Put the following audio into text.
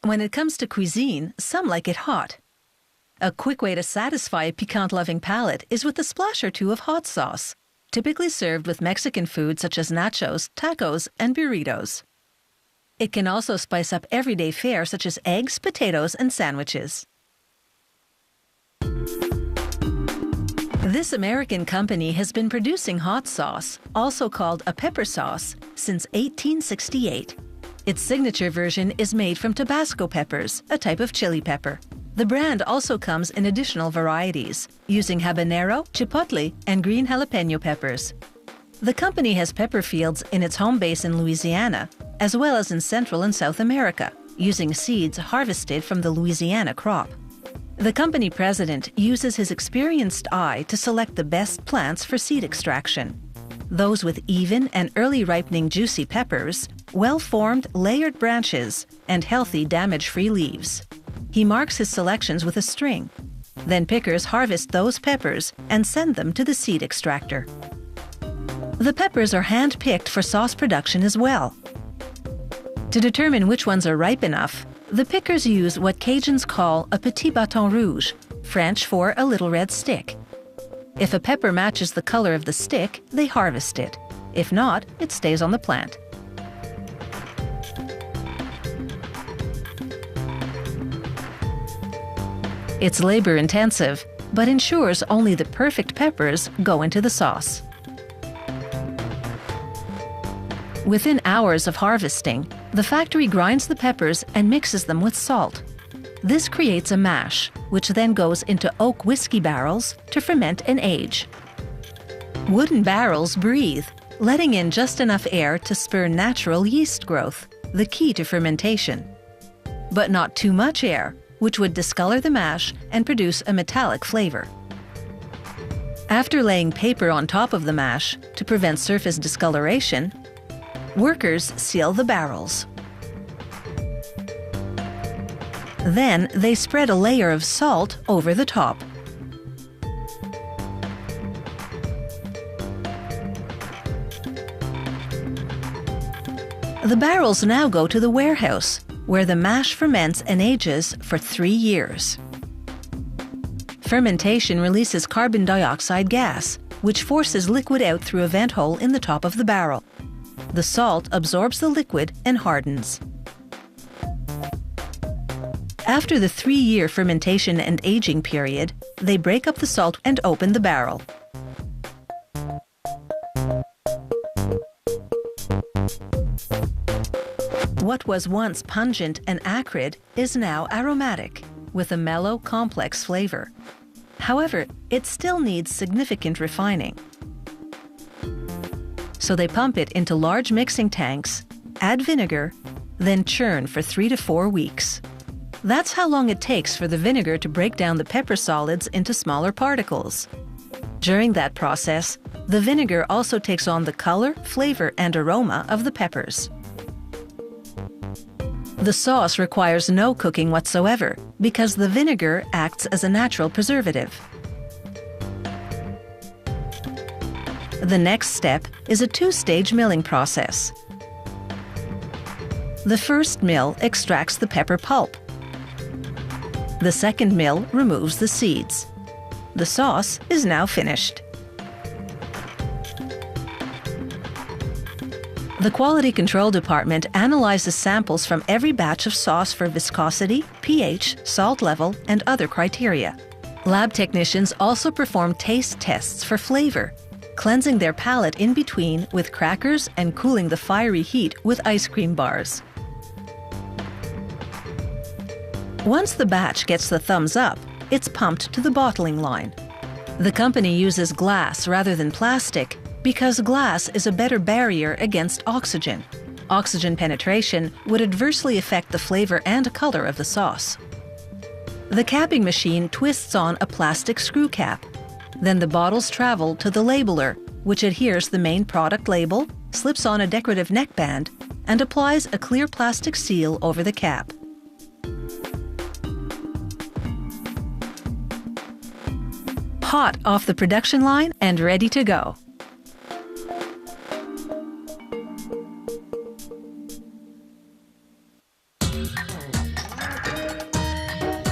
When it comes to cuisine, some like it hot. A quick way to satisfy a piquant-loving palate is with a splash or two of hot sauce, typically served with Mexican food such as nachos, tacos, and burritos. It can also spice up everyday fare such as eggs, potatoes, and sandwiches. This American company has been producing hot sauce, also called a pepper sauce, since 1868. Its signature version is made from Tabasco peppers, a type of chili pepper. The brand also comes in additional varieties, using habanero, chipotle, and green jalapeno peppers. The company has pepper fields in its home base in Louisiana, as well as in Central and South America, using seeds harvested from the Louisiana crop. The company president uses his experienced eye to select the best plants for seed extraction. Those with even and early ripening juicy peppers, well-formed layered branches, and healthy damage-free leaves. He marks his selections with a string. Then pickers harvest those peppers and send them to the seed extractor. The peppers are hand-picked for sauce production as well. To determine which ones are ripe enough, the pickers use what Cajuns call a petit bâton rouge, French for a little red stick. If a pepper matches the color of the stick, they harvest it. If not, it stays on the plant. It's labor-intensive, but ensures only the perfect peppers go into the sauce. Within hours of harvesting, the factory grinds the peppers and mixes them with salt. This creates a mash, which then goes into oak whiskey barrels to ferment and age. Wooden barrels breathe, letting in just enough air to spur natural yeast growth, the key to fermentation. But not too much air, which would discolor the mash and produce a metallic flavor. After laying paper on top of the mash to prevent surface discoloration, workers seal the barrels. Then they spread a layer of salt over the top. The barrels now go to the warehouse, where the mash ferments and ages for 3 years. Fermentation releases carbon dioxide gas, which forces liquid out through a vent hole in the top of the barrel. The salt absorbs the liquid and hardens. After the 3-year fermentation and aging period, they break up the salt and open the barrel. What was once pungent and acrid is now aromatic, with a mellow, complex flavor. However, it still needs significant refining. So they pump it into large mixing tanks, add vinegar, then churn for 3 to 4 weeks. That's how long it takes for the vinegar to break down the pepper solids into smaller particles. During that process, the vinegar also takes on the color, flavor, and aroma of the peppers. The sauce requires no cooking whatsoever because the vinegar acts as a natural preservative. The next step is a 2-stage milling process. The first mill extracts the pepper pulp. The second mill removes the seeds. The sauce is now finished. The Quality Control Department analyzes samples from every batch of sauce for viscosity, pH, salt level, and other criteria. Lab technicians also perform taste tests for flavor, cleansing their palate in between with crackers and cooling the fiery heat with ice cream bars. Once the batch gets the thumbs up, it's pumped to the bottling line. The company uses glass rather than plastic because glass is a better barrier against oxygen. Oxygen penetration would adversely affect the flavor and color of the sauce. The capping machine twists on a plastic screw cap. Then the bottles travel to the labeler, which adheres the main product label, slips on a decorative neckband, and applies a clear plastic seal over the cap. Hot off the production line and ready to go.